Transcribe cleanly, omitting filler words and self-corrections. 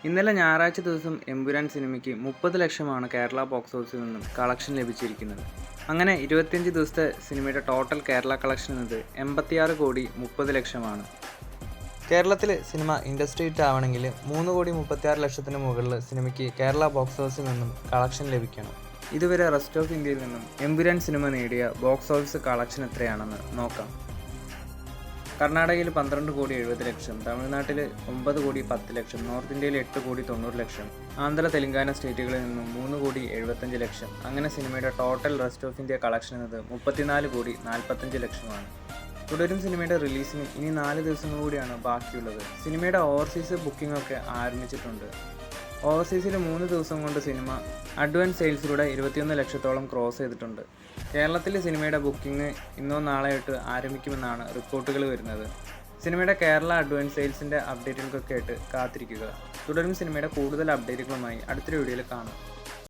ഇന്നലെ ഞായറാഴ്ച ദിവസം എമ്പുരാൻ സിനിമയ്ക്ക് 30 ലക്ഷമാണ് കേരള ബോക്സ് ഓഫീസിൽ നിന്നും കളക്ഷൻ ലഭിച്ചിരിക്കുന്നത്. അങ്ങനെ 25 ദിവസത്തെ സിനിമയുടെ ടോട്ടൽ കേരള കളക്ഷൻ എന്നത് 86 കോടി 30 ലക്ഷമാണ്. കേരളത്തിൽ സിനിമ ഇൻഡസ്ട്രി ഹിറ്റ് ആവണമെങ്കിൽ 3 കോടി 36 ലക്ഷത്തിന് മുകളിൽ സിനിമയ്ക്ക് കേരള ബോക്സ് ഓഫീസിൽ നിന്നും കളക്ഷൻ ലഭിക്കണം. ഇതുവരെ റെസ്റ്റ് ഓഫ് ഇന്ത്യയിൽ നിന്നും എമ്പുരാൻ സിനിമ നേടിയ ബോക്സ് ഓഫീസ് കളക്ഷൻ എത്രയാണെന്ന് നോക്കാം. കർണാടകയിൽ 12 കോടി 70 ലക്ഷം, തമിഴ്നാട്ടിൽ 9 കോടി 10 ലക്ഷം, നോർത്ത് ഇന്ത്യയിൽ 8 കോടി 90 ലക്ഷം, ആന്ധ്ര തെലങ്കാന സ്റ്റേറ്റുകളിൽ നിന്നും 3 കോടി 75 ലക്ഷം. അങ്ങനെ സിനിമയുടെ total rest of India collection എന്നത് 34 കോടി 45 ലക്ഷമാണ്. തുടരും സിനിമയുടെ റിലീസിന് ഇനി 4 ദിവസങ്ങൾ കൂടിയാണ് ബാക്കിയുള്ളത്. സിനിമയുടെ ഓവർസീസ് ബുക്കിംഗ് ഒക്കെ ആരംഭിച്ചിട്ടുണ്ട്. ഓവർസീസിൽ 3 ദിവസം കൊണ്ട് സിനിമ അഡ്വാൻസ് സെയിൽസിലൂടെ 21 ലക്ഷത്തോളം ക്രോസ് ചെയ്തിട്ടുണ്ട്. കേരളത്തിൽ സിനിമയുടെ ബുക്കിംഗ് ഇന്നോ നാളെയായിട്ട് ആരംഭിക്കുമെന്നാണ് റിപ്പോർട്ടുകൾ വരുന്നത്. സിനിമയുടെ കേരള അഡ്വാൻസ് സെയിൽസിൻ്റെ അപ്ഡേറ്റുകൾക്കൊക്കെ ആയിട്ട് കാത്തിരിക്കുക. തുടരും സിനിമയുടെ കൂടുതൽ അപ്ഡേറ്റുകളുമായി അടുത്തൊരു വീഡിയോയിൽ കാണാം.